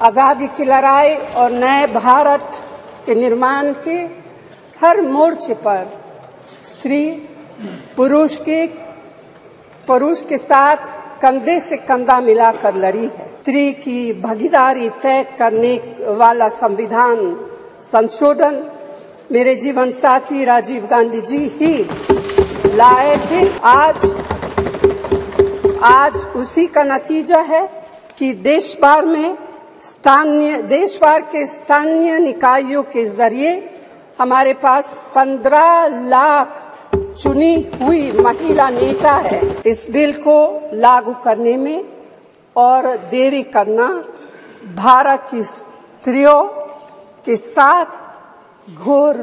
आज़ादी की लड़ाई और नए भारत के निर्माण के हर मोर्चे पर स्त्री पुरुष के साथ कंधे से कंधा मिलाकर लड़ी है। स्त्री की भागीदारी तय करने वाला संविधान संशोधन मेरे जीवन साथी राजीव गांधी जी ही लाए थे। आज उसी का नतीजा है कि देश भर के स्थानीय निकायों के जरिए हमारे पास 15 लाख चुनी हुई महिला नेता है। इस बिल को लागू करने में और देरी करना भारत की स्त्रियों के साथ घोर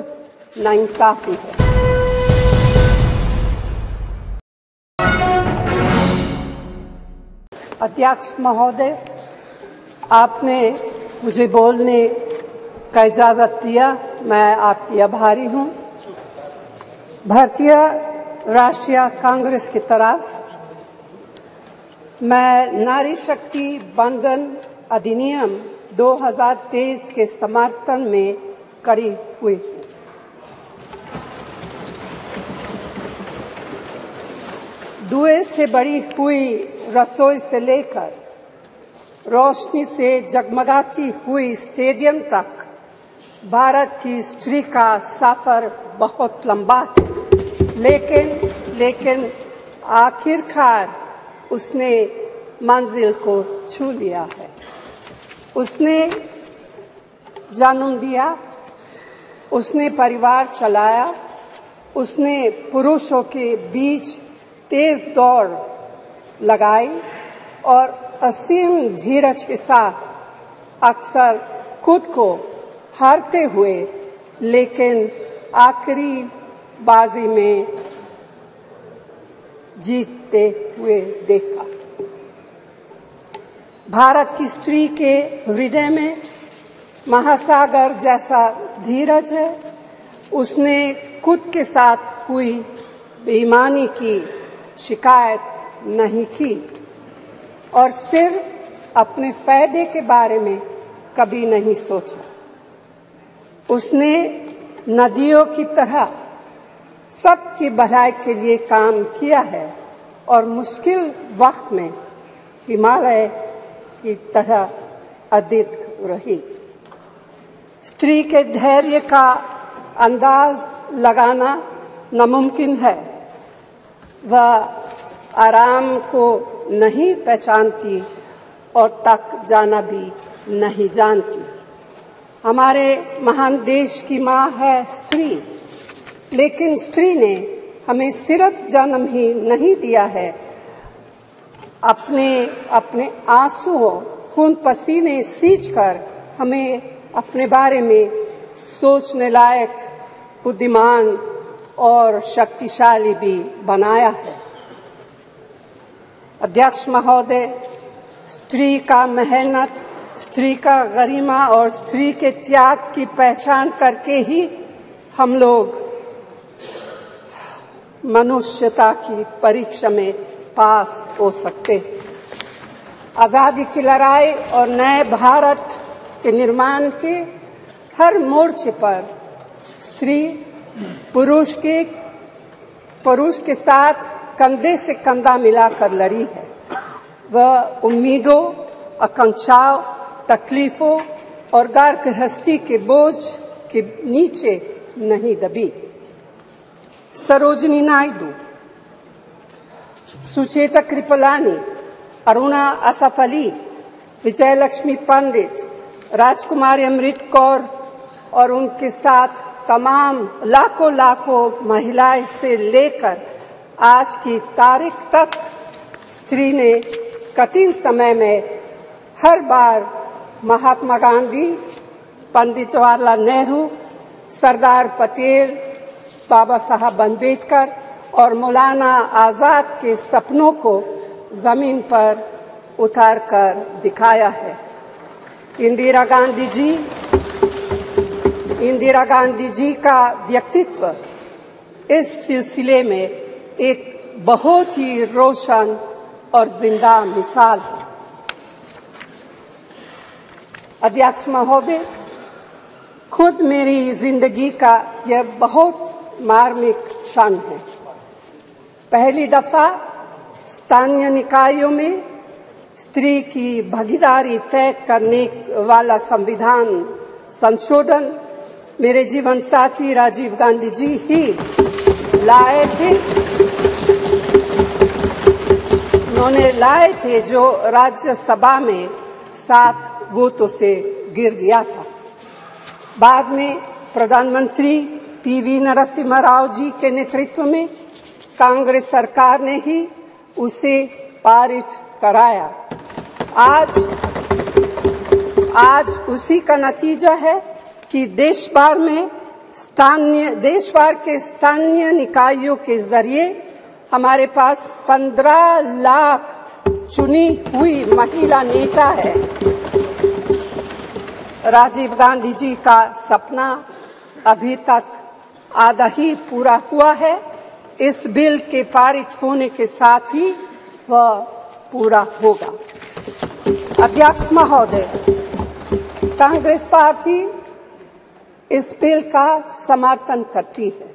नाइंसाफी है। अध्यक्ष महोदय, आपने मुझे बोलने का इजाज़त दिया, मैं आपकी आभारी हूँ। भारतीय राष्ट्रीय कांग्रेस की तरफ मैं नारी शक्ति बंधन अधिनियम 2023 के समर्थन में खड़ी हुई हूँ। धुएं से भरी हुई रसोई से लेकर रोशनी से जगमगाती हुई स्टेडियम तक भारत की स्त्री का सफर बहुत लंबा है, लेकिन आखिरकार उसने मंजिल को छू लिया है। उसने जन्म दिया, उसने परिवार चलाया, उसने पुरुषों के बीच तेज दौड़ लगाई और असीम धीरज के साथ अक्सर खुद को हारते हुए लेकिन आखिरी बाजी में जीतते हुए देखा। भारत की स्त्री के हृदय में महासागर जैसा धीरज है। उसने खुद के साथ हुई बेईमानी की शिकायत नहीं की और सिर्फ अपने फायदे के बारे में कभी नहीं सोचा। उसने नदियों की तरह सबकी भलाई के लिए काम किया है और मुश्किल वक्त में हिमालय की तरह अडिग रही। स्त्री के धैर्य का अंदाज लगाना नामुमकिन है। वह आराम को नहीं पहचानती और तक जाना भी नहीं जानती। हमारे महान देश की माँ है स्त्री, लेकिन स्त्री ने हमें सिर्फ जन्म ही नहीं दिया है, अपने आंसुओं खून पसीने सींचकर हमें अपने बारे में सोचने लायक, बुद्धिमान और शक्तिशाली भी बनाया है। अध्यक्ष महोदय, स्त्री का मेहनत, स्त्री का गरिमा और स्त्री के त्याग की पहचान करके ही हम लोग मनुष्यता की परीक्षा में पास हो सकते हैं। आज़ादी की लड़ाई और नए भारत के निर्माण के हर मोर्चे पर स्त्री पुरुष के साथ कंधे से कंधा मिलाकर लड़ी है। वह उम्मीदों, आकांक्षाओं, तकलीफों और घर गृहस्थी के बोझ के नीचे नहीं दबी। सरोजिनी नायडू, सुचेता कृपलानी, अरुणा असफ अली, विजयलक्ष्मी पंडित, राजकुमारी अमृत कौर और उनके साथ तमाम लाखों महिलाएं से लेकर आज की तारीख तक स्त्री ने कठिन समय में हर बार महात्मा गांधी, पंडित जवाहरलाल नेहरू, सरदार पटेल, बाबा साहब अम्बेडकर और मौलाना आजाद के सपनों को जमीन पर उतार कर दिखाया है। इंदिरा गांधी जी का व्यक्तित्व इस सिलसिले में एक बहुत ही रोशन और जिंदा मिसाल है। अध्यक्ष महोदय, खुद मेरी जिंदगी का यह बहुत मार्मिक क्षण है। पहली दफा स्थानीय निकायों में स्त्री की भागीदारी तय करने वाला संविधान संशोधन मेरे जीवन साथी राजीव गांधी जी ही लाए थे। उन्होंने लाए थे जो राज्यसभा में 7 वोटों से गिर गया था। बाद में प्रधानमंत्री पीवी नरसिम्हा राव जी के नेतृत्व में कांग्रेस सरकार ने ही उसे पारित कराया। आज उसी का नतीजा है कि देश भर के स्थानीय निकायों के जरिए हमारे पास 15 लाख चुनी हुई महिला नेता है। राजीव गांधी जी का सपना अभी तक आधा ही पूरा हुआ है। इस बिल के पारित होने के साथ ही वह पूरा होगा। अध्यक्ष महोदय, कांग्रेस पार्टी इस बिल का समर्थन करती है।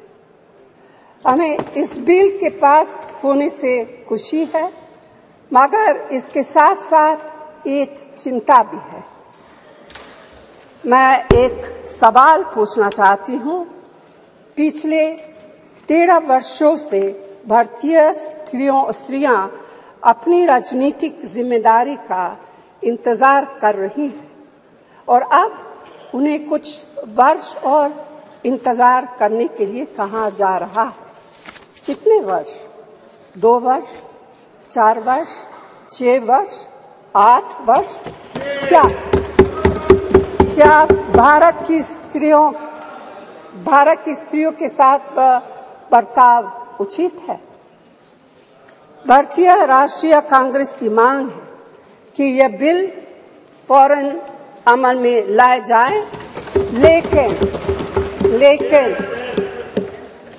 हमें इस बिल के पास होने से खुशी है, मगर इसके साथ साथ एक चिंता भी है। मैं एक सवाल पूछना चाहती हूँ। पिछले 13 वर्षों से भारतीय स्त्रियां अपनी राजनीतिक जिम्मेदारी का इंतजार कर रही हैं और अब उन्हें कुछ वर्ष और इंतजार करने के लिए कहा जा रहा है। कितने वर्ष? 2 वर्ष, 4 वर्ष, 6 वर्ष, 8 वर्ष? क्या भारत की स्त्रियों के साथ बर्ताव उचित है? भारतीय राष्ट्रीय कांग्रेस की मांग है कि यह बिल फौरन अमल में लाया जाए,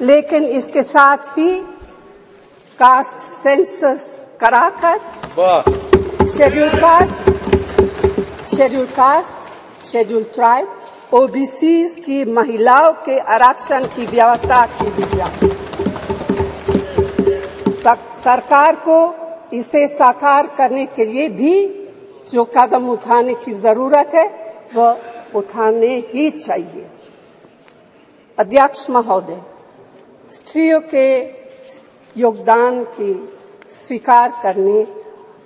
लेकिन इसके साथ ही कास्ट सेंसस कराकर शेड्यूल ट्राइब, ओबीसीज की महिलाओं के आरक्षण की व्यवस्था की गई। सरकार को इसे साकार करने के लिए भी जो कदम उठाने की जरूरत है वह उठाने ही चाहिए। अध्यक्ष महोदय, स्त्रियों के योगदान की स्वीकार करने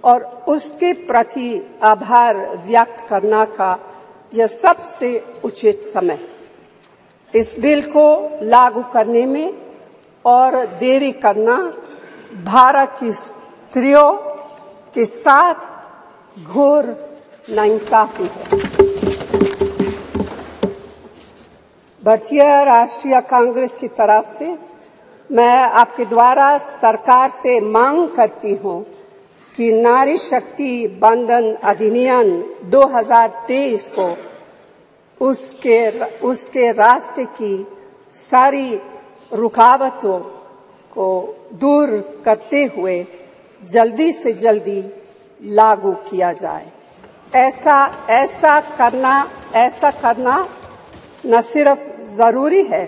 और उसके प्रति आभार व्यक्त करना का यह सबसे उचित समय। इस बिल को लागू करने में और देरी करना भारत की स्त्रियों के साथ घोर नाइंसाफी है। भारतीय राष्ट्रीय कांग्रेस की तरफ से मैं आपके द्वारा सरकार से मांग करती हूं कि नारी शक्ति बंधन अधिनियम 2023 को उसके रास्ते की सारी रुकावटों को दूर करते हुए जल्दी से जल्दी लागू किया जाए। ऐसा करना न सिर्फ जरूरी है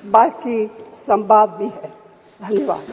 बल्कि संभव भी है। धन्यवाद।